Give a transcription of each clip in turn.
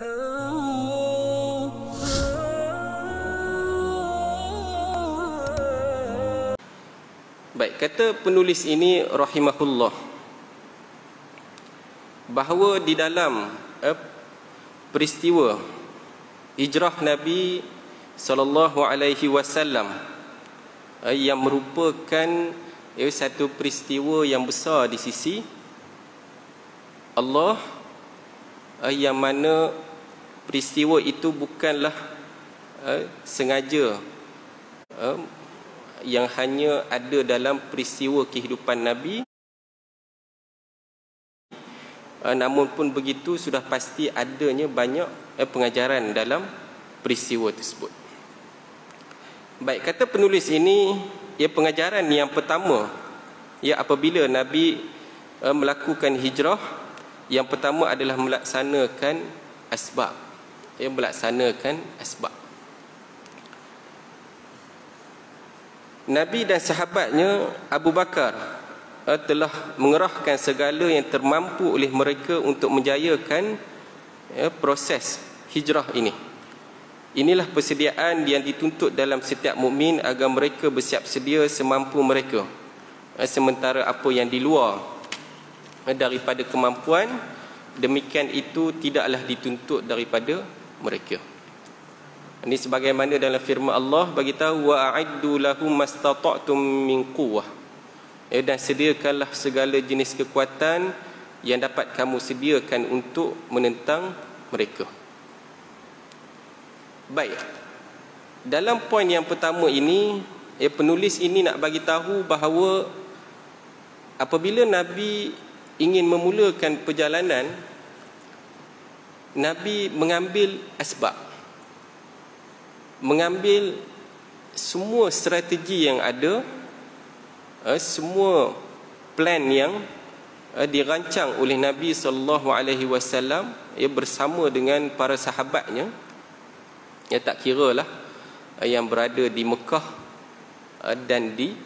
Baik, kata penulis ini rahimahullah bahawa di dalam peristiwa hijrah Nabi sallallahu alaihi wasallam yang merupakan satu peristiwa yang besar di sisi Allah, yang mana peristiwa itu bukanlah sengaja yang hanya ada dalam peristiwa kehidupan Nabi, namun pun begitu sudah pasti adanya banyak pengajaran dalam peristiwa tersebut. Baik, kata penulis ini, pengajaran yang pertama, apabila Nabi melakukan hijrah, yang pertama adalah melaksanakan asbab. Melaksanakan asbab. Nabi dan sahabatnya Abu Bakar telah mengerahkan segala yang termampu oleh mereka untuk menjayakan proses hijrah ini. Inilah persediaan yang dituntut dalam setiap mukmin agar mereka bersiap sedia semampu mereka. Sementara apa yang di luar daripada kemampuan, demikian itu tidaklah dituntut daripada mereka. Ini sebagaimana dalam firman Allah bagi tahu, wa a'iddu lahum mastata'tum min quwwah, dan sediakanlah segala jenis kekuatan yang dapat kamu sediakan untuk menentang mereka. Baik, dalam poin yang pertama ini, penulis ini nak bagi tahu bahawa apabila Nabi ingin memulakan perjalanan, Nabi mengambil asbab, mengambil semua strategi yang ada, semua plan yang dirancang oleh Nabi sallallahu alaihi wasallam bersama dengan para sahabatnya, tak kiralah yang berada di Mekah dan di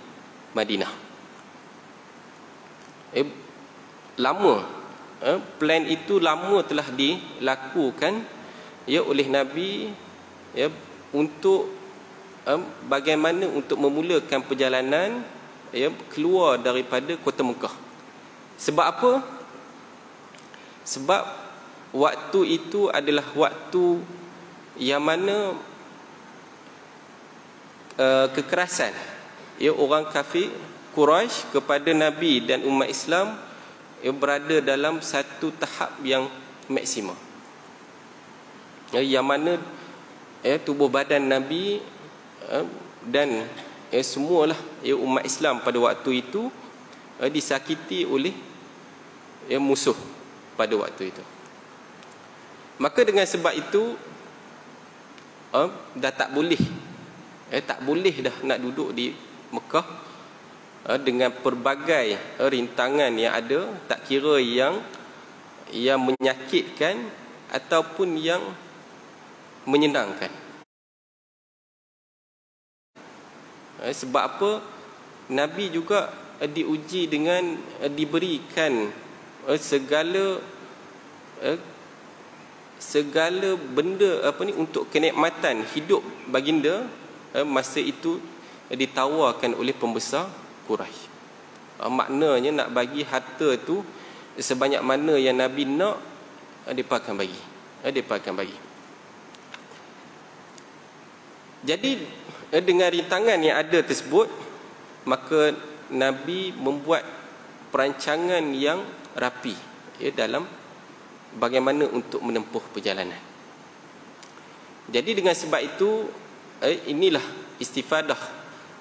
Madinah. Lama plan itu lama telah dilakukan oleh Nabi untuk bagaimana untuk memulakan perjalanan keluar daripada kota Mekah. Sebab apa? Sebab waktu itu adalah waktu yang mana kekerasan orang kafir Quraisy kepada Nabi dan umat Islam berada dalam satu tahap yang maksimum, yang mana tubuh badan Nabi dan semualah umat Islam pada waktu itu disakiti oleh musuh pada waktu itu. Maka dengan sebab itu dah tak boleh dah nak duduk di Mekah dengan pelbagai rintangan yang ada, tak kira yang menyakitkan ataupun yang menyenangkan. Sebab apa? Nabi juga diuji dengan diberikan segala benda untuk kenikmatan hidup baginda masa itu ditawarkan oleh pembesar Quraisy. Maknanya nak bagi harta tu sebanyak mana yang Nabi nak, mereka akan bagi. Jadi dengan rintangan yang ada tersebut, maka Nabi membuat perancangan yang rapi dalam bagaimana untuk menempuh perjalanan. Jadi dengan sebab itu, inilah istifadah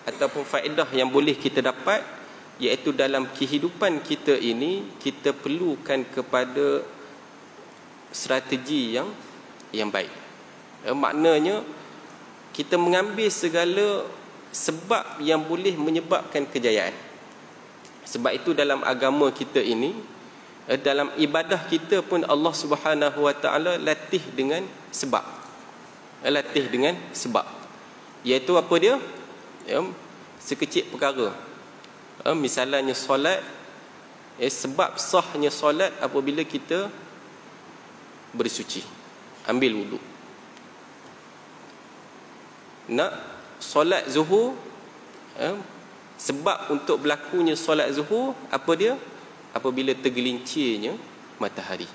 ataupun faedah yang boleh kita dapat, iaitu dalam kehidupan kita ini kita perlukan kepada strategi yang baik. Maknanya kita mengambil segala sebab yang boleh menyebabkan kejayaan. Sebab itu dalam agama kita ini, dalam ibadah kita pun Allah Subhanahu wa taala latih dengan sebab. Iaitu apa dia? Sekecil perkara. Misalnya solat, sebab sahnya solat apabila kita bersuci. ambil wuduk. Nak solat zuhur, sebab untuk berlakunya solat zuhur apa dia? Apabila tergelincirnya matahari.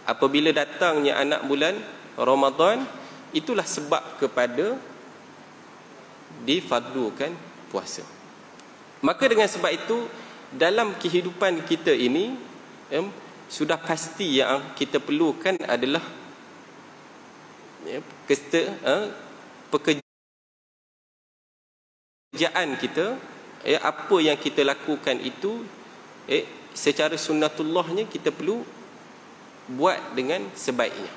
Apabila datangnya anak bulan Ramadan, itulah sebab kepada difardukan puasa. Maka dengan sebab itu, dalam kehidupan kita ini, sudah pasti yang kita perlukan adalah pekerjaan kita, apa yang kita lakukan itu secara sunnatullahnya kita perlu buat dengan sebaiknya.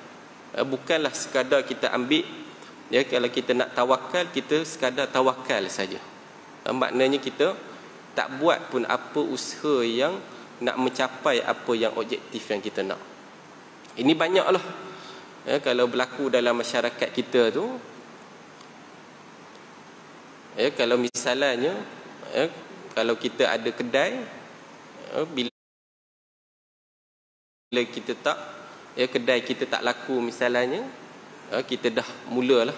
Bukanlah sekadar kita ambil, kalau kita nak tawakal, kita sekadar tawakal saja. Maknanya kita tak buat pun apa usaha yang nak mencapai apa yang objektif yang kita nak. Ini banyaklah kalau berlaku dalam masyarakat kita tu. Kalau misalnya kalau kita ada kedai, bila kita tak kedai kita tak laku misalnya, kita dah mulalah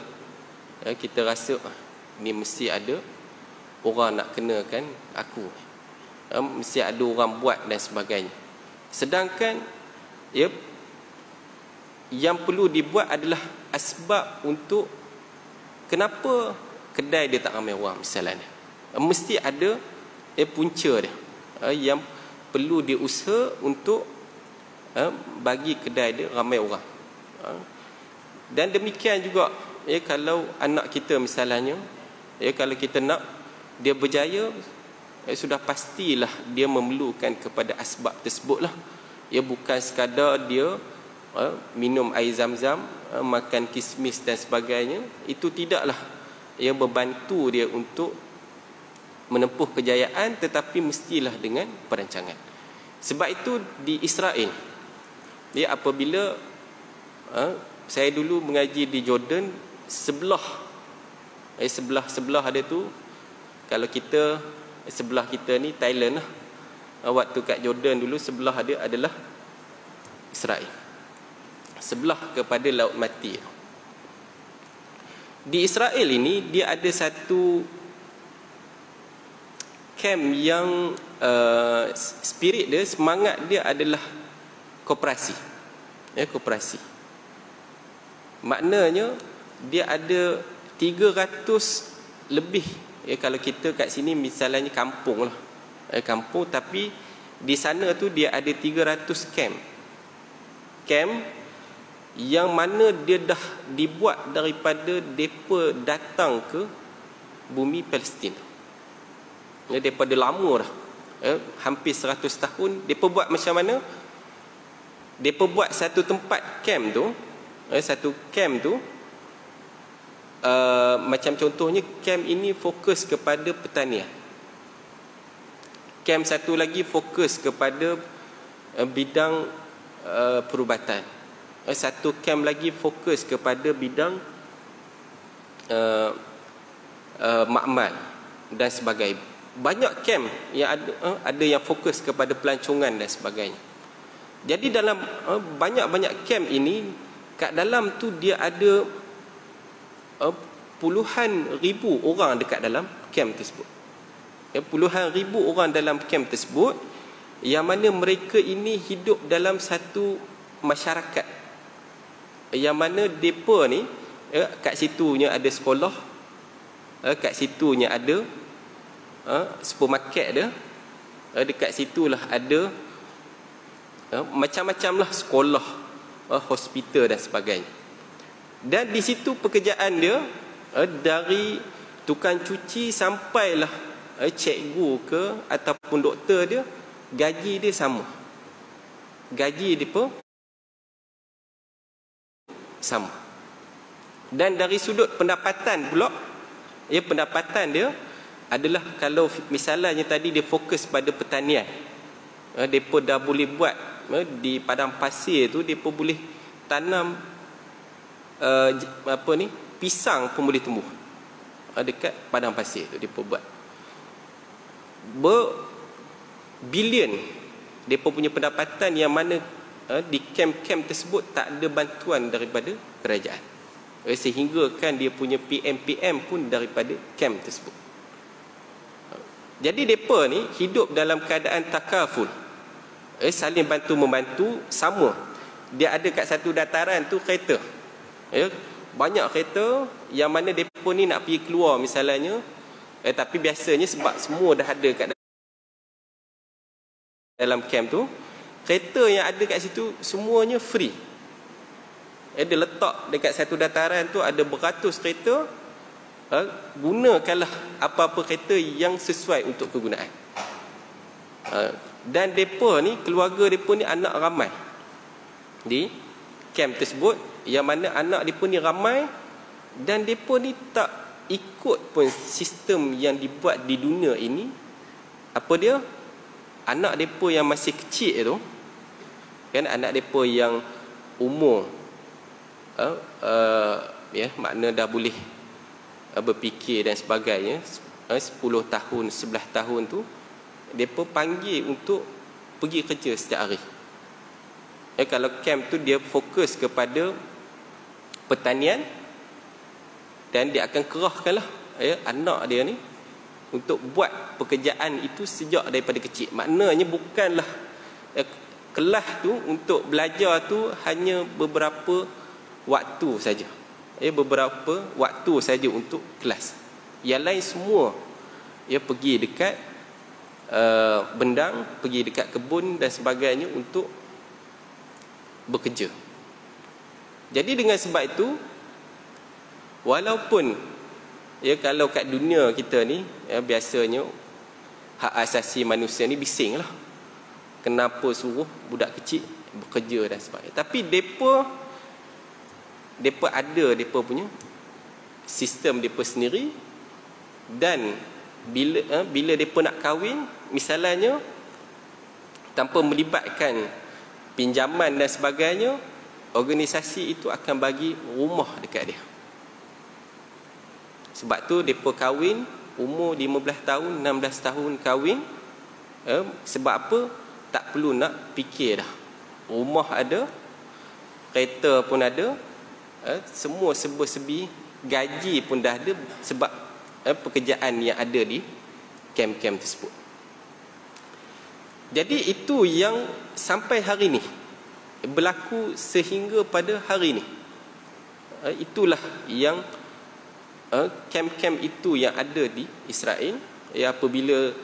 kita rasa ni mesti ada orang nak kenakan aku, mesti ada orang buat dan sebagainya. Sedangkan yang perlu dibuat adalah asbab untuk kenapa kedai dia tak ramai orang misalnya. Mesti ada punca dia yang perlu diusaha untuk bagi kedai dia ramai orang. Dan demikian juga kalau anak kita misalnya, kalau kita nak dia berjaya, sudah pastilah dia memerlukan kepada asbab tersebutlah. Bukan sekadar dia minum air zam-zam, makan kismis dan sebagainya. Itu tidaklah membantu dia untuk menempuh kejayaan, tetapi mestilah dengan perancangan. Sebab itu di Israel, apabila saya dulu mengaji di Jordan, sebelah ada tu, kalau kita sebelah kita ni Thailand lah, waktu kat Jordan dulu sebelah ada adalah Israel, sebelah kepada Laut Mati. Di Israel ini dia ada satu camp yang spirit dia, semangat dia adalah koperasi. Koperasi. Maknanya dia ada 300 lebih. Kalau kita kat sini misalnya kampung lah. Kampung, tapi di sana tu dia ada 300 camp. Camp yang mana dia dah dibuat daripada mereka datang ke bumi Palestin. Daripada lama dah, hampir 100 tahun. Mereka buat macam mana? Mereka buat satu tempat camp tu, macam contohnya camp ini fokus kepada pertanian, camp satu lagi fokus kepada bidang perubatan, satu camp lagi fokus kepada bidang makmal dan sebagainya. Banyak camp yang ada yang fokus kepada pelancongan dan sebagainya. Jadi dalam banyak-banyak camp ini, kat dalam tu dia ada puluhan ribu orang dekat dalam camp tersebut. Puluhan ribu orang dalam camp tersebut, yang mana mereka ini hidup dalam satu masyarakat, yang mana mereka ni kat situnya ada sekolah, kat situnya ada supermarket dia, dekat situlah ada macam-macam lah sekolah, hospital dan sebagainya. Dan di situ pekerjaan dia dari tukang cuci sampailah cikgu ke ataupun doktor dia, gaji dia sama. Gaji dia pun sama. Dan dari sudut pendapatan pula, pendapatan dia adalah, kalau misalnya tadi dia fokus pada pertanian, mereka dah boleh buat di padang pasir tu, mereka boleh tanam pisang pun boleh tumbuh dekat padang pasir tu. Mereka buat berbilion, mereka punya pendapatan, yang mana di kem-kem tersebut tak ada bantuan daripada kerajaan. Sehingga kan dia punya PM pun daripada kem tersebut. Jadi mereka ni hidup dalam keadaan takaful, saling bantu-membantu sama. Dia ada kat satu dataran tu kereta, banyak kereta yang mana mereka ni nak pergi keluar misalnya, tapi biasanya sebab semua dah ada kat dalam camp tu, kereta yang ada kat situ semuanya free. Dia letak dekat satu dataran tu ada beratus kereta. Gunakanlah apa-apa kereta yang sesuai untuk kegunaan. Dan mereka ni, keluarga mereka ni anak ramai di camp tersebut, yang mana anak mereka ni ramai, dan mereka ni tak ikut pun sistem yang dibuat di dunia ini. Apa dia? Anak mereka yang masih kecil tu, kan, anak mereka yang umur makna dah boleh berfikir dan sebagainya, 10 tahun, 11 tahun tu, mereka panggil untuk pergi kerja setiap hari. Kalau camp tu dia fokus kepada pertanian, dan dia akan kerahkanlah anak dia ni untuk buat pekerjaan itu sejak daripada kecil. Maknanya bukanlah kelas tu untuk belajar tu hanya beberapa waktu saja. Beberapa waktu saja untuk kelas. Yang lain semua pergi dekat bendang, pergi dekat kebun dan sebagainya untuk bekerja. Jadi dengan sebab itu, walaupun kalau kat dunia kita ni biasanya hak asasi manusia ni bising lah, kenapa suruh budak kecil bekerja dan sebagainya. Tapi mereka ada mereka punya sistem mereka sendiri. Dan bila mereka nak kahwin misalnya, tanpa melibatkan pinjaman dan sebagainya, organisasi itu akan bagi rumah dekat dia. Sebab tu mereka kahwin umur 15 tahun, 16 tahun kahwin. Sebab apa? Tak perlu nak fikir dah. Rumah ada, kereta pun ada, semua serba-serbi, gaji pun dah ada sebab pekerjaan yang ada di kem-kem tersebut. Jadi itu yang sampai hari ni berlaku sehingga pada hari ni. Itulah yang kem-kem itu yang ada di Israel. Apabila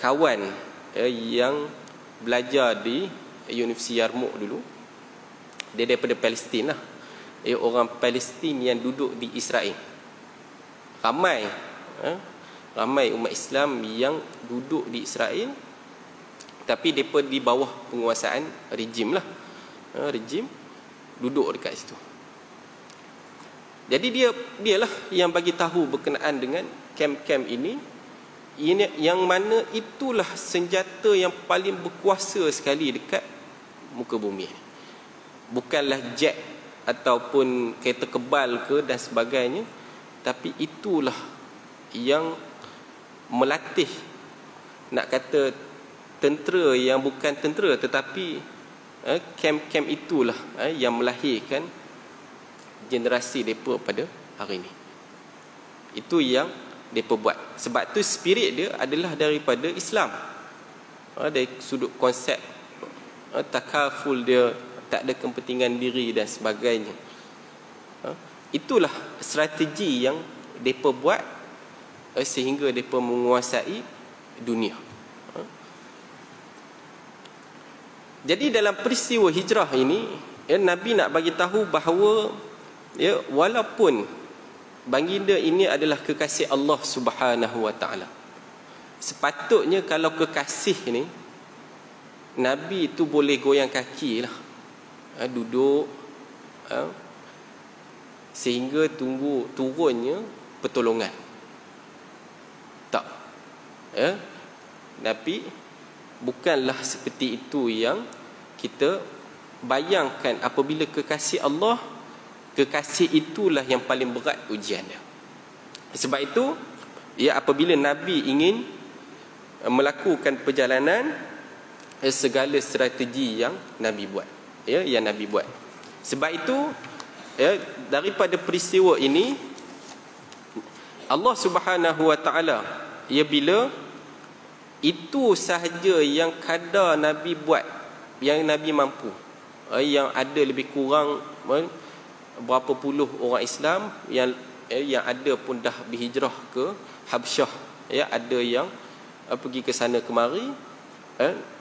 kawan yang belajar di Universiti Yarmouk dulu, dia daripada Palestin lah, orang Palestin yang duduk di Israel. Ramai umat Islam yang duduk di Israel, tapi mereka di bawah penguasaan rejim lah. Rejim duduk dekat situ. Jadi dialah yang bagi tahu berkenaan dengan kem-kem ini, yang mana itulah senjata yang paling berkuasa sekali dekat muka bumi. Bukanlah jet ataupun kereta kebal ke dan sebagainya, tapi itulah yang melatih, nak kata tentera yang bukan tentera, tetapi kem-kem itulah yang melahirkan generasi mereka pada hari ini. Itu yang mereka buat. Sebab tu spirit dia adalah daripada Islam. Dari sudut konsep takaful dia, tak ada kepentingan diri dan sebagainya. Itulah strategi yang mereka buat sehingga mereka menguasai dunia. Jadi dalam peristiwa hijrah ini, Nabi nak bagi tahu bahawa walaupun baginda ini adalah kekasih Allah Subhanahu wa taala, sepatutnya kalau kekasih ni, Nabi itu boleh goyang kaki lah, duduk sehingga tunggu turunnya pertolongan. Tak, Nabi bukanlah seperti itu yang kita bayangkan. Apabila kekasih Allah, kekasih itulah yang paling berat ujian dia. Sebab itu, apabila Nabi ingin melakukan perjalanan, segala strategi yang Nabi buat. ya yang Nabi buat. Sebab itu ya, daripada peristiwa ini Allah Subhanahu Wa Taala ya bila itu sahaja yang kadar Nabi buat, yang Nabi mampu, yang ada lebih kurang berapa puluh orang Islam yang ada pun dah berhijrah ke Habsyah, ya ada yang pergi ke sana kemari,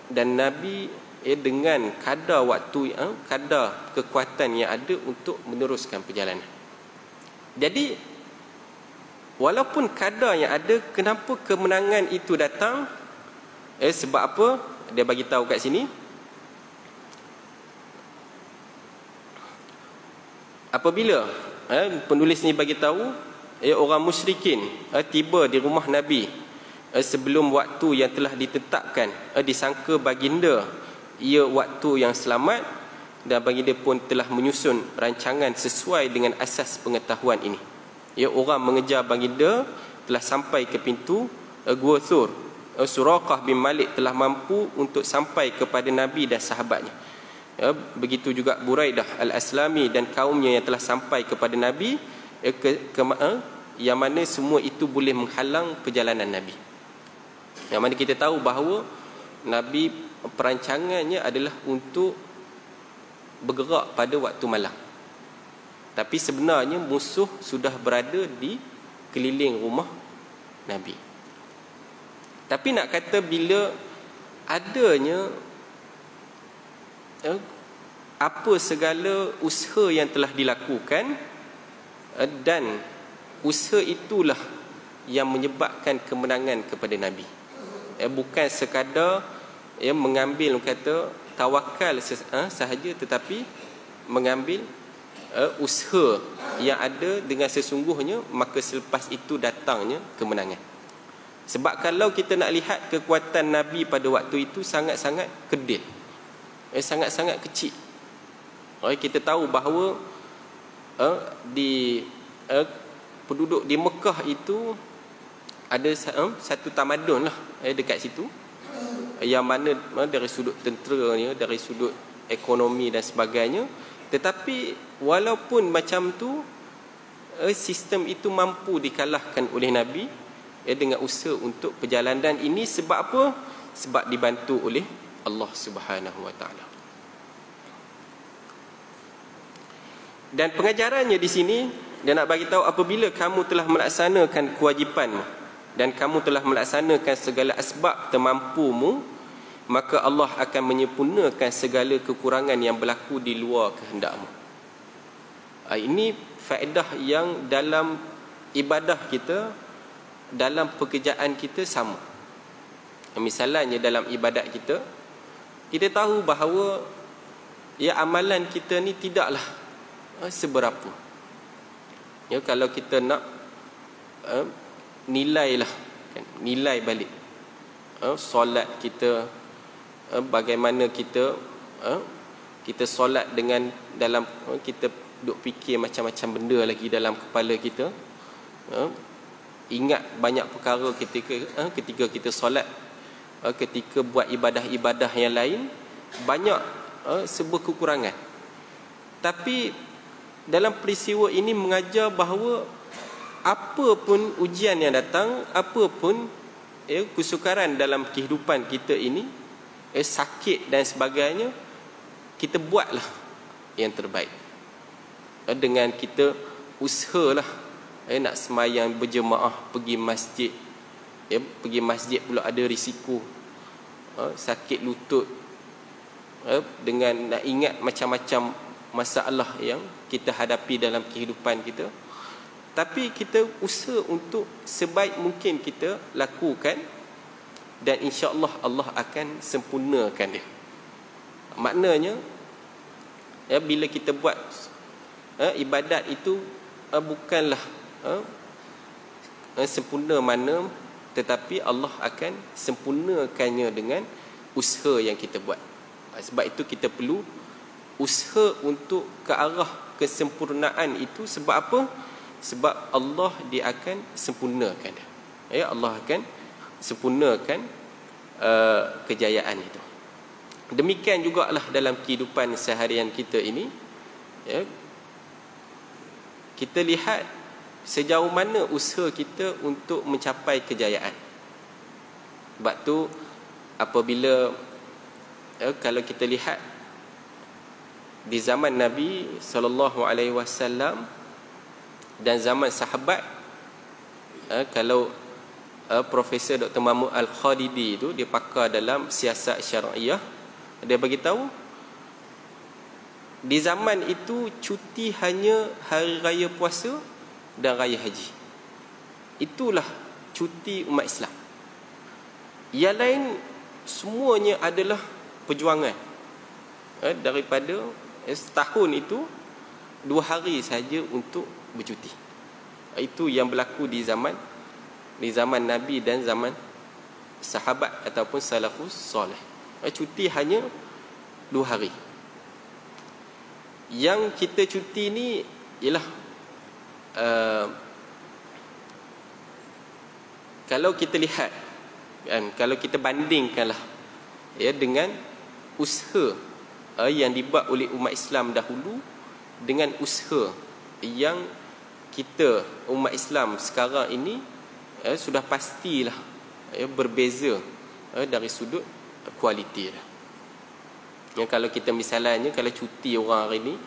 dan Nabi dengan kadar waktu, kadar kekuatan yang ada untuk meneruskan perjalanan. Jadi walaupun kadar yang ada, kenapa kemenangan itu datang? Sebab apa? Dia bagi tahu kat sini. Apabila penulis ni bagi tahu orang musyrikin tiba di rumah Nabi sebelum waktu yang telah ditetapkan, disangka baginda ia waktu yang selamat, dan baginda pun telah menyusun rancangan sesuai dengan asas pengetahuan ini. Orang mengejar baginda telah sampai ke pintu Gua Thur. Suraqah bin Malik telah mampu untuk sampai kepada Nabi dan sahabatnya. Begitu juga Buraidah Al-Aslami dan kaumnya yang telah sampai kepada Nabi, yang mana semua itu boleh menghalang perjalanan Nabi. Yang mana kita tahu bahawa Nabi perancangannya adalah untuk bergerak pada waktu malam. Tapi sebenarnya musuh sudah berada di keliling rumah Nabi. Tapi nak kata bila adanya apa segala usaha yang telah dilakukan, dan usaha itulah yang menyebabkan kemenangan kepada Nabi. Bukan sekadar mengambil kata tawakal sahaja, tetapi mengambil usaha yang ada dengan sesungguhnya, maka selepas itu datangnya kemenangan. Sebab kalau kita nak lihat kekuatan Nabi pada waktu itu sangat-sangat kedil, sangat-sangat kecil. Kita tahu bahawa di penduduk di Mekah itu ada satu tamadun lah dekat situ, yang mana dari sudut tenteranya, dari sudut ekonomi dan sebagainya. Tetapi walaupun macam tu, sistem itu mampu dikalahkan oleh Nabi dengan usaha untuk perjalanan ini. Sebab apa? Sebab dibantu oleh Allah Subhanahu Wa Taala. Dan pengajarannya di sini dia nak bagi tahu, apabila kamu telah melaksanakan kewajipanmu dan kamu telah melaksanakan segala asbab termampumu, maka Allah akan menyempurnakan segala kekurangan yang berlaku di luar kehendakmu. Ini faedah yang dalam ibadah kita, dalam pekerjaan kita sama. Misalnya dalam ibadat kita, kita tahu bahawa amalan kita ni tidaklah seberapa. Kalau kita nak nilailah, nilai balik solat kita, bagaimana kita solat dengan dalam kita duk fikir macam-macam benda lagi dalam kepala kita, ingat banyak perkara ketika kita solat, ketika buat ibadah-ibadah yang lain, banyak sebuah kekurangan. Tapi dalam peristiwa ini mengajar bahawa apa pun ujian yang datang, apa pun kesukaran dalam kehidupan kita ini, sakit dan sebagainya, kita buatlah yang terbaik. Dengan kita usahalah nak semayang berjemaah, pergi masjid. Pergi masjid pula ada risiko sakit lutut, dengan nak ingat macam-macam masalah yang kita hadapi dalam kehidupan kita. Tapi kita usaha untuk sebaik mungkin kita lakukan, dan insya-Allah Allah akan sempurnakan dia. Maknanya bila kita buat ibadat itu bukanlah sempurna mana, tetapi Allah akan sempurnakannya dengan usaha yang kita buat. Sebab itu kita perlu usaha untuk ke arah kesempurnaan itu. Sebab apa? Sebab Allah dia akan sempurnakan dia. Allah akan sempurnakan kejayaan itu. Demikian jugalah dalam kehidupan seharian kita ini, ya, kita lihat sejauh mana usaha kita untuk mencapai kejayaan. Sebab tu apabila kalau kita lihat di zaman Nabi SAW dan zaman sahabat, kalau Profesor Dr. Mahmud Al-Khalidi itu, dia pakar dalam siasat syariah, dia bagi tahu di zaman itu cuti hanya hari raya puasa dan raya haji. Itulah cuti umat Islam. Yang lain semuanya adalah perjuangan. Daripada setahun itu 2 hari saja untuk bercuti. Itu yang berlaku di zaman Nabi dan zaman sahabat ataupun salafus soleh. Cuti hanya 2 hari. Yang kita cuti ni ialah kalau kita lihat kan, kalau kita bandingkanlah ya dengan usaha yang dibuat oleh umat Islam dahulu dengan usaha yang kita umat Islam sekarang ini, sudah pastilah berbeza dari sudut kualiti lah. Ya, kalau kita misalnya kalau cuti orang hari ni,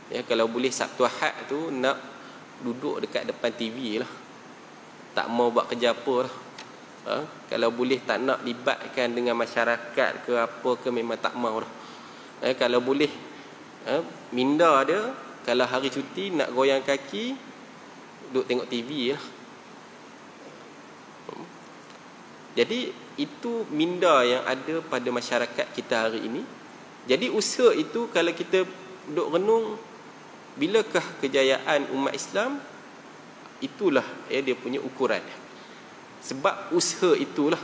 ya, kalau boleh Sabtu Ahad tu nak duduk dekat depan TV lah, tak mau buat kerja apa lah. Kalau boleh tak nak libatkan dengan masyarakat ke apa ke, memang tak mau lah. Kalau boleh minda dia, kalau hari cuti nak goyang kaki, duduk tengok TV lah. Jadi itu minda yang ada pada masyarakat kita hari ini. Jadi usaha itu kalau kita duduk renung, bilakah kejayaan umat Islam? Itulah dia punya ukuran. Sebab usaha itulah,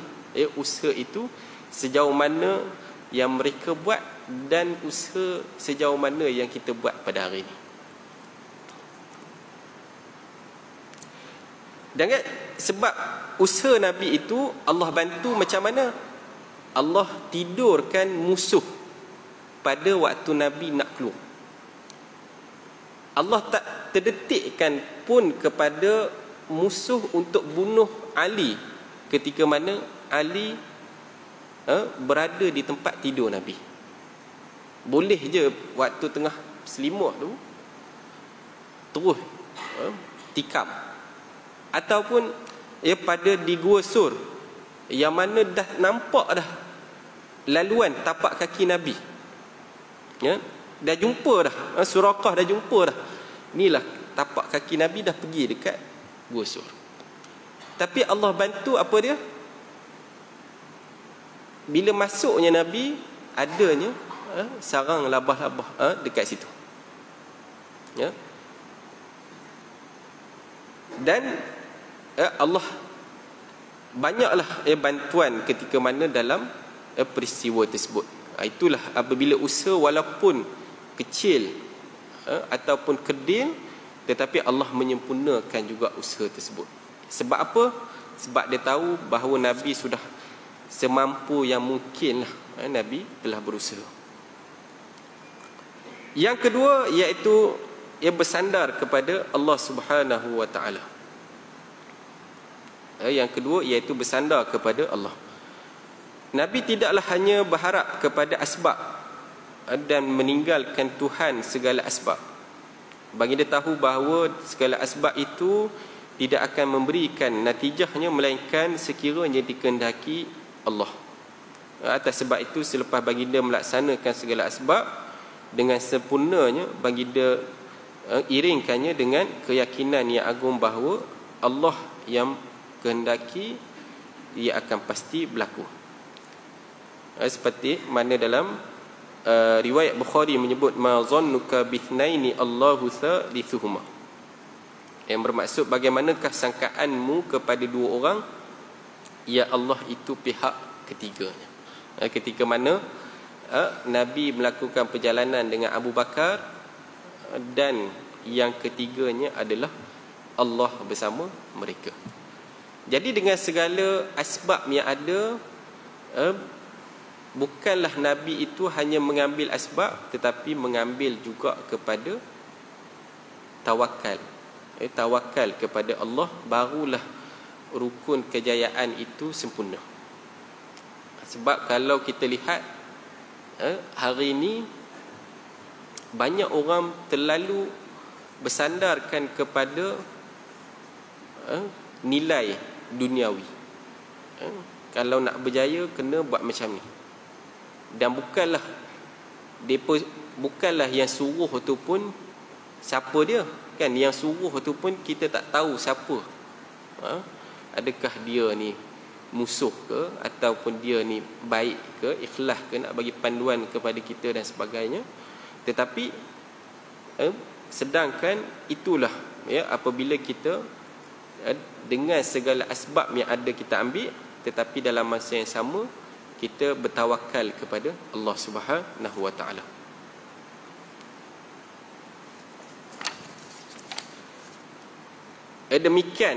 usaha itu sejauh mana yang mereka buat dan usaha sejauh mana yang kita buat pada hari ini. Dan sebab usaha Nabi itu Allah bantu macam mana? Allah tidurkan musuh pada waktu Nabi nak keluar. Allah tak terdetikkan pun kepada musuh untuk bunuh Ali ketika mana Ali berada di tempat tidur Nabi. Boleh je waktu tengah selimut tu terus tikam. Ataupun pada di Gua Sur yang mana dah nampak dah laluan tapak kaki Nabi, ya, dah jumpa dah, Surakah dah jumpa dah, inilah tapak kaki Nabi dah pergi dekat Gua Sur. Tapi Allah bantu apa dia? Bila masuknya Nabi, adanya sarang labah-labah dekat situ, ya. Dan Allah banyaklah bantuan ketika mana dalam peristiwa tersebut. Itulah apabila usaha walaupun kecil ataupun kerdil, tetapi Allah menyempurnakan juga usaha tersebut. Sebab apa? Sebab dia tahu bahawa Nabi sudah semampu yang mungkinlah, Nabi telah berusaha. Yang kedua iaitu bersandar kepada Allah Subhanahu wa taala. Yang kedua iaitu bersandar kepada Allah. Nabi tidaklah hanya berharap kepada asbab dan meninggalkan Tuhan segala asbab. Bagi dia tahu bahawa segala asbab itu tidak akan memberikan natijahnya melainkan sekiranya dikehendaki Allah. Atas sebab itu selepas baginda melaksanakan segala asbab dengan sempurnanya, baginda iringkannya dengan keyakinan yang agung bahawa Allah yang kehendaki, ia akan pasti berlaku. Seperti mana dalam riwayat Bukhari menyebut ma zannuka bithnaini Allahu thalithuhuma, yang bermaksud bagaimanakah sangkaanmu kepada 2 orang, ya Allah itu pihak ketiganya. Ketika mana Nabi melakukan perjalanan dengan Abu Bakar dan yang ketiganya adalah Allah bersama mereka. Jadi dengan segala asbab yang ada, bukanlah Nabi itu hanya mengambil asbab, tetapi mengambil juga kepada tawakal. Tawakal kepada Allah, barulah rukun kejayaan itu sempurna. Sebab kalau kita lihat hari ini banyak orang terlalu bersandarkan kepada nilai duniawi. Kalau nak berjaya kena buat macam ni. Dan bukanlah yang suruh tu pun siapa dia, kan? Yang suruh tu pun kita tak tahu siapa. Adakah dia ni musuh ke, ataupun dia ni baik ke, ikhlas ke, nak bagi panduan kepada kita dan sebagainya. Tetapi sedangkan itulah apabila kita dengan segala asbab yang ada kita ambil, tetapi dalam masa yang sama kita bertawakal kepada Allah Subhanahu wa taala. Demikian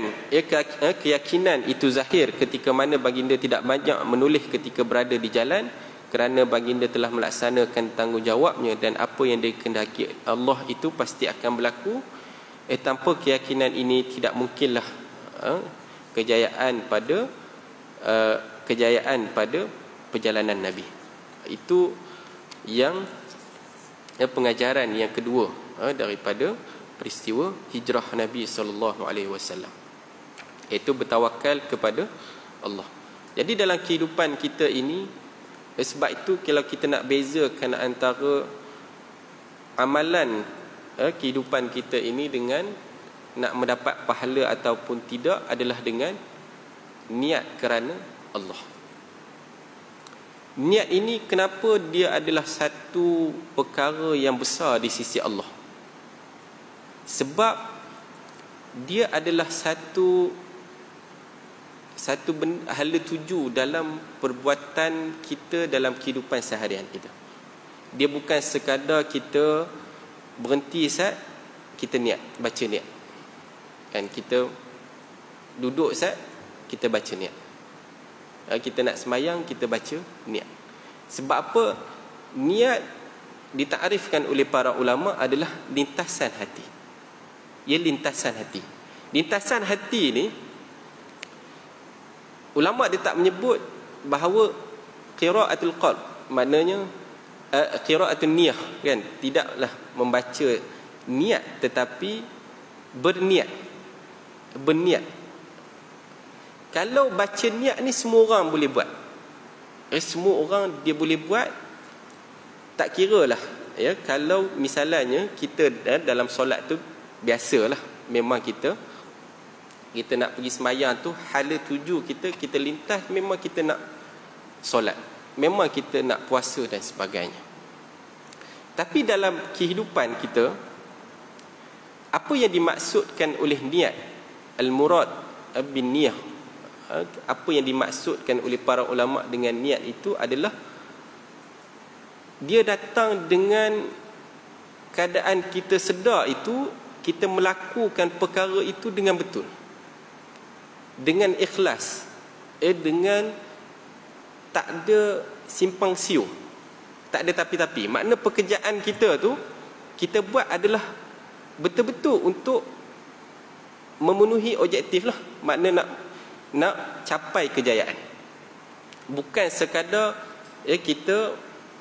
keyakinan itu zahir ketika mana baginda tidak banyak menulis ketika berada di jalan, kerana baginda telah melaksanakan tanggungjawabnya, dan apa yang dikehendaki Allah itu pasti akan berlaku. Tanpa keyakinan ini tidak mungkinlah kejayaan pada perjalanan Nabi. Itu yang pengajaran yang kedua daripada peristiwa hijrah Nabi SAW, iaitu bertawakal kepada Allah. Jadi dalam kehidupan kita ini, sebab itu kalau kita nak bezakan antara amalan kehidupan kita ini dengan nak mendapat pahala ataupun tidak, adalah dengan niat kerana Allah. Niat ini kenapa dia adalah satu perkara yang besar di sisi Allah? Sebab dia adalah satu hala tuju dalam perbuatan kita dalam kehidupan seharian kita. Dia bukan sekadar kita berhenti saat kita niat, baca niat. Kan kita duduk saat kita baca niat. Kita nak semayang, kita baca niat. Sebab apa? Niat ditakrifkan oleh para ulama adalah lintasan hati. Ia lintasan hati. Lintasan hati ni, ulama dia tak menyebut bahawa qiraatul qalb, maknanya qiraatul niyah, kan? Tidaklah membaca niat, tetapi berniat. Kalau baca niat ni semua orang boleh buat. Semua orang dia boleh buat. Tak kiralah kalau misalnya kita dalam solat tu biasalah, memang kita nak pergi semayang tu, hala tuju kita lintas, memang kita nak solat, memang kita nak puasa dan sebagainya. Tapi dalam kehidupan kita, apa yang dimaksudkan oleh niat, al-murad bin niyah, apa yang dimaksudkan oleh para ulama dengan niat itu adalah dia datang dengan keadaan kita sedar itu, kita melakukan perkara itu dengan betul, dengan ikhlas, dengan tak ada simpang siur, tak ada tapi-tapi. Makna pekerjaan kita tu kita buat adalah betul-betul untuk memenuhi objektif lah. Makna nak capai kejayaan. Bukan sekadar kita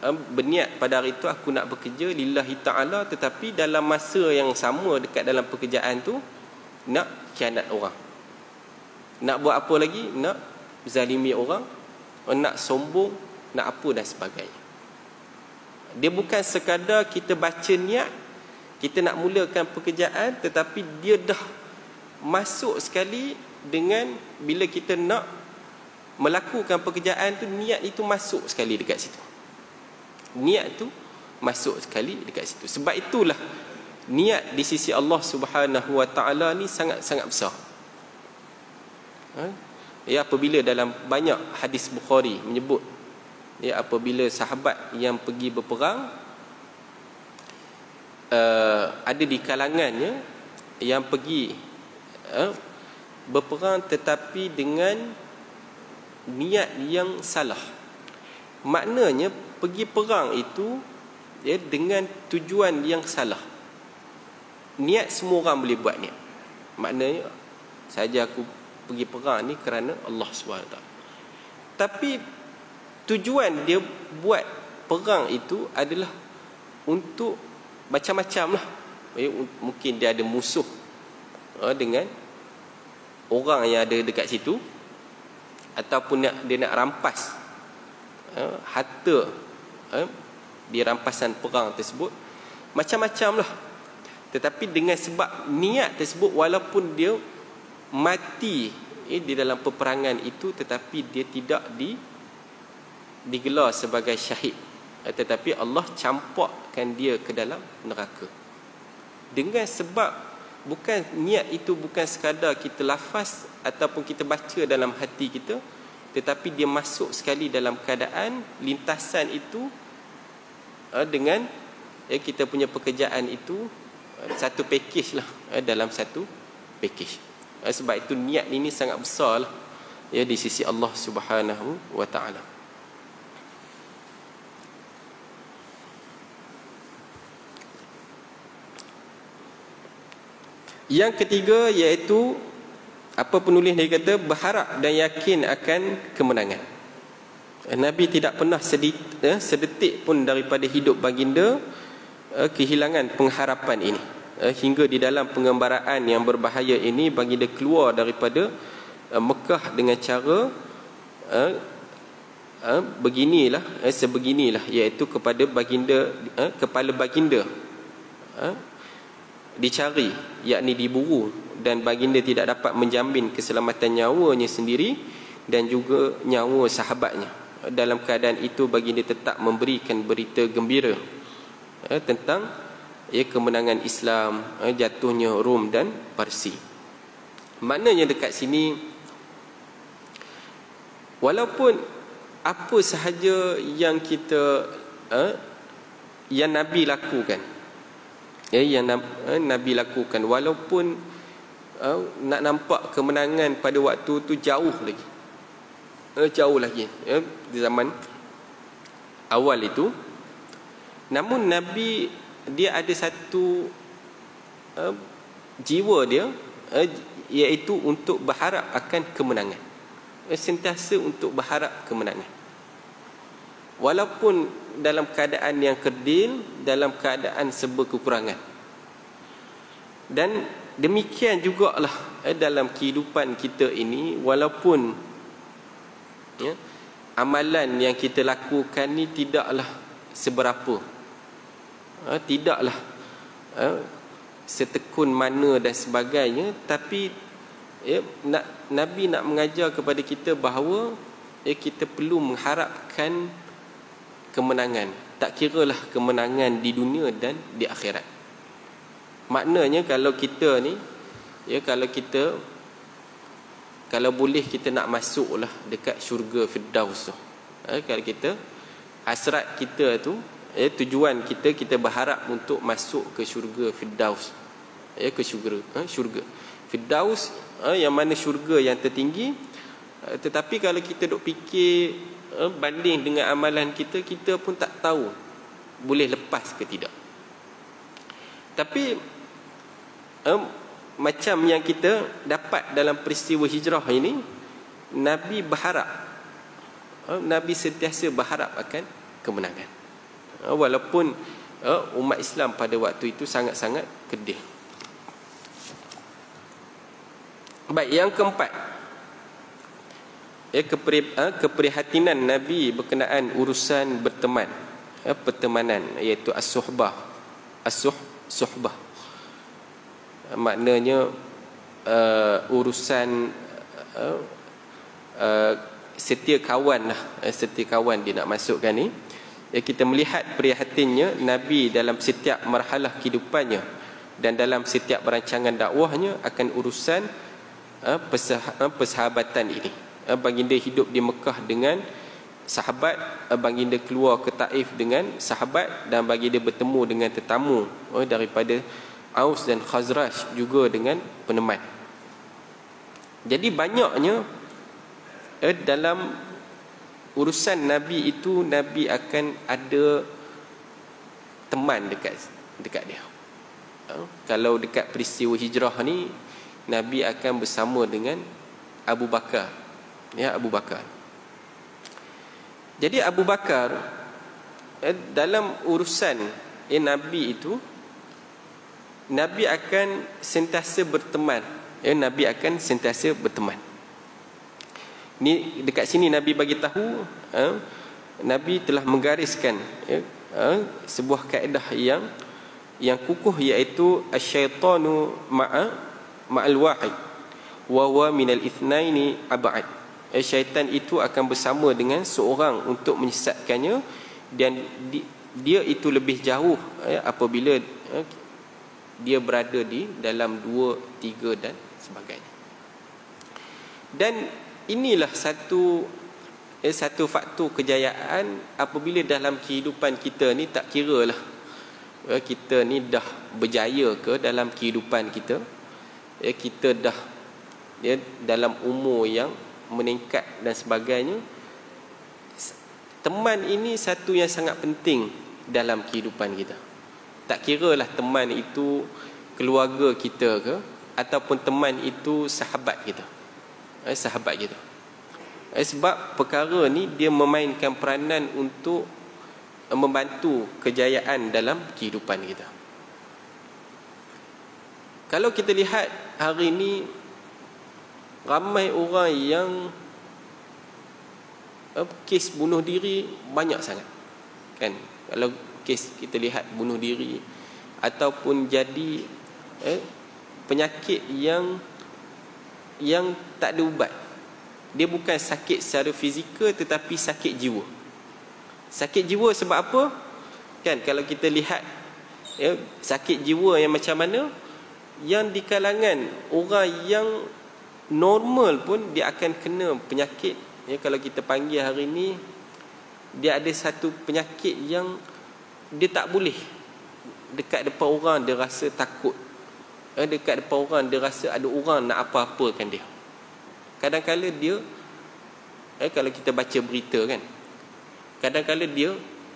berniat pada hari itu aku nak bekerja lillahi ta'ala, tetapi dalam masa yang sama dekat dalam pekerjaan tu nak khianat orang, nak buat apa lagi, nak zalimi orang, nak sombong, nak apa dan sebagainya. Dia bukan sekadar kita baca niat, kita nak mulakan pekerjaan, tetapi dia dah masuk sekali dengan bila kita nak melakukan pekerjaan tu, niat itu masuk sekali dekat situ. Niat tu masuk sekali dekat situ. Sebab itulah niat di sisi Allah Subhanahu wa taala ni sangat-sangat besar. Apabila dalam banyak hadis Bukhari menyebut, apabila sahabat yang pergi berperang, ada di kalangannya yang pergi berperang tetapi dengan niat yang salah. maknanya pergi perang itu dengan tujuan yang salah. Niat semua orang boleh buat niat. Maknanya saja aku pergi perang ni kerana Allah SWT. Tapi tujuan dia buat perang itu adalah untuk macam-macam lah. Mungkin dia ada musuh dengan orang yang ada dekat situ, ataupun dia nak rampas harta di rampasan perang tersebut. Macam-macam lah. Tetapi dengan sebab niat tersebut, walaupun dia mati di dalam peperangan itu, tetapi dia tidak digelar sebagai syahid, tetapi Allah campakkan dia ke dalam neraka. Dengan sebab bukan niat itu bukan sekadar kita lafaz ataupun kita baca dalam hati kita, tetapi dia masuk sekali dalam keadaan lintasan itu dengan kita punya pekerjaan itu satu pakej lah, dalam satu pakej. Sebab itu niat ini sangat besar lah di sisi Allah Subhanahu wa ta'ala. Yang ketiga iaitu apa penulis dia kata, berharap dan yakin akan kemenangan. Nabi tidak pernah sedetik pun daripada hidup baginda kehilangan pengharapan ini. Hingga di dalam pengembaraan yang berbahaya ini, baginda keluar daripada Mekah dengan cara sebeginilah, iaitu kepada baginda, kepala baginda dicari, yakni diburu, dan baginda tidak dapat menjamin keselamatan nyawanya sendiri dan juga nyawa sahabatnya. Dalam keadaan itu baginda tetap memberikan berita gembira tentang kemenangan Islam, jatuhnya Rom dan Parsi. Maknanya dekat sini, walaupun apa sahaja yang kita yang Nabi lakukan, yang Nabi lakukan, walaupun nak nampak kemenangan pada waktu tu jauh lagi di zaman awal itu, namun Nabi dia ada satu jiwa dia, iaitu untuk berharap akan kemenangan. Sentiasa untuk berharap kemenangan, walaupun dalam keadaan yang kerdil, dalam keadaan serba kekurangan. Dan demikian jugalah dalam kehidupan kita ini, walaupun amalan yang kita lakukan ni tidaklah seberapa, tidaklah setekun mana dan sebagainya, tapi Nabi nak mengajar kepada kita bahawa kita perlu mengharapkan kemenangan, tak kiralah kemenangan di dunia dan di akhirat. Maknanya kalau kita ni, kalau boleh kita nak masuklah dekat syurga Firdaus tu. Kalau kita hasrat kita tu, tujuan kita berharap untuk masuk ke syurga Firdaus, ke syurga Firdaus, yang mana syurga yang tertinggi. Tetapi kalau kita duk fikir banding dengan amalan kita, kita pun tak tahu boleh lepas ke tidak. Tapi macam yang kita dapat dalam peristiwa hijrah ini, Nabi berharap, Nabi sentiasa berharap akan kemenangan, walaupun umat Islam pada waktu itu sangat-sangat kedih. Baik, yang keempat, keprihatinan Nabi berkenaan urusan berteman, pertemanan, iaitu as-suhbah. As-suhbah maknanya urusan setia kawan lah, setia kawan dia nak masukkan ni. Kita melihat prihatinnya Nabi dalam setiap marhalah kehidupannya dan dalam setiap rancangan dakwahnya akan urusan persahabatan ini. Baginda hidup di Mekah dengan sahabat, baginda keluar ke Taif dengan sahabat, dan baginda bertemu dengan tetamu daripada Aus dan Khazraj juga dengan peneman. Jadi banyaknya dalam urusan Nabi itu, Nabi akan ada teman dekat dia. Kalau dekat peristiwa hijrah ni, Nabi akan bersama dengan Abu Bakar. Ya, Abu Bakar. Jadi Abu Bakar dalam urusan Nabi itu, Nabi akan sentiasa berteman. Nabi akan sentiasa berteman. Ni dekat sini Nabi bagi tahu, Nabi telah menggariskan sebuah kaedah yang kukuh, iaitu asyaitanu ma'al wahid wa huwa minal ithnaini ab'ad. Syaitan itu akan bersama dengan seorang untuk menyesatkannya, dan dia itu lebih jauh apabila dia berada di dalam 2, 3 dan sebagainya. Dan inilah satu faktor kejayaan apabila dalam kehidupan kita ni, tak kira lah kita ni dah berjaya ke dalam kehidupan kita, kita dah dalam umur yang meningkat dan sebagainya, teman ini satu yang sangat penting dalam kehidupan kita. Tak kira lah teman itu keluarga kita ke, ataupun teman itu sahabat kita. Sebab perkara ni dia memainkan peranan untuk membantu kejayaan dalam kehidupan kita. Kalau kita lihat hari ini, ramai orang yang kes bunuh diri banyak sangat, kan? Kalau kes kita lihat bunuh diri ataupun jadi penyakit yang tak ada ubat. Dia bukan sakit secara fizikal, tetapi sakit jiwa. Sakit jiwa sebab apa? Kan, kalau kita lihat sakit jiwa yang macam mana, yang di kalangan orang yang normal pun dia akan kena penyakit. Kalau kita panggil hari ni, dia ada satu penyakit yang dia tak boleh dekat depan orang dia rasa takut. Dekat depan orang dia rasa ada orang nak apa-apakan dia. Kadang-kadang dia kalau kita baca berita kan, kadang-kadang dia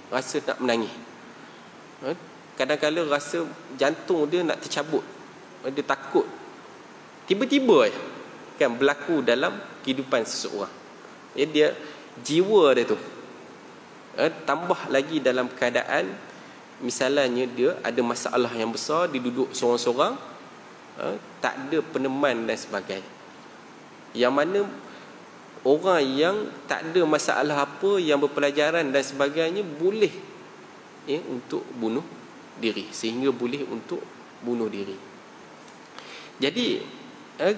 rasa nak menangis. Kadang-kadang rasa jantung dia nak tercabut. Dia takut. Tiba-tiba kan berlaku dalam kehidupan seseorang. Dia jiwa dia tu tambah lagi dalam keadaan, misalnya dia ada masalah yang besar, dia duduk seorang-seorang, tak ada peneman dan sebagainya. Yang mana orang yang tak ada masalah apa, yang berpelajaran dan sebagainya, boleh untuk bunuh diri, sehingga boleh untuk bunuh diri. Jadi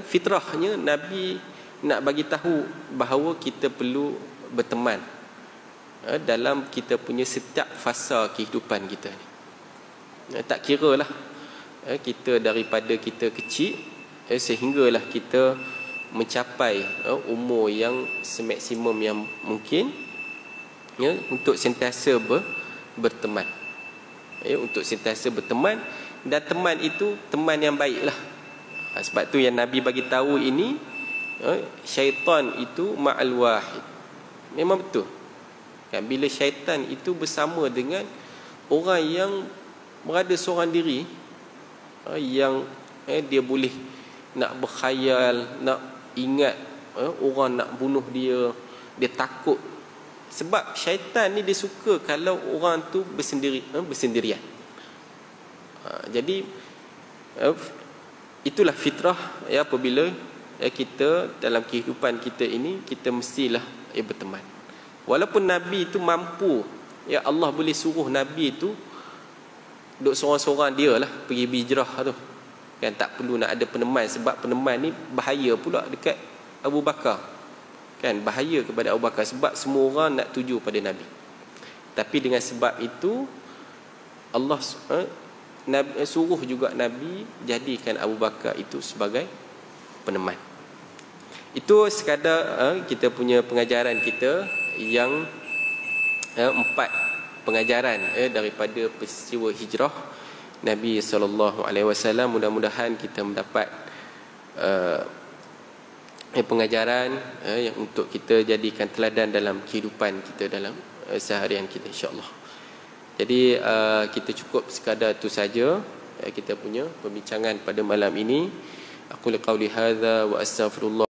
fitrahnya Nabi nak bagi tahu bahawa kita perlu berteman dalam kita punya setiap fasa kehidupan kita ni. Tak kira lah kita daripada kita kecil sehinggalah kita mencapai umur yang semaksimum yang mungkin, untuk sentiasa berteman, untuk sentiasa berteman, dan teman itu teman yang baik lah. Sebab tu yang Nabi bagi tahu ini, syaitan itu ma'al wahid. Memang betul kan, bila syaitan itu bersama dengan orang yang berada seorang diri, yang dia boleh nak berkhayal, nak ingat orang nak bunuh dia, dia takut. Sebab syaitan ni dia suka kalau orang tu bersendirian. Jadi itulah fitrah apabila kita dalam kehidupan kita ini, kita mestilah berteman. Walaupun Nabi itu mampu, Allah boleh suruh Nabi itu duduk seorang-seorang dia lah pergi hijrah tu kan, tak perlu nak ada peneman. Sebab peneman ni bahaya pula dekat Abu Bakar kan, bahaya kepada Abu Bakar, sebab semua orang nak tuju pada Nabi. Tapi dengan sebab itu Allah suruh juga Nabi jadikan Abu Bakar itu sebagai peneman. Itu sekadar kita punya pengajaran kita yang 4 pengajaran daripada peristiwa hijrah Nabi SAW. Mudah-mudahan kita mendapat pengajaran yang untuk kita jadikan teladan dalam kehidupan kita, dalam seharian kita, insya-Allah. Jadi kita cukup sekadar itu saja kita punya perbincangan pada malam ini. Aku qauli hadza wa astaghfirullah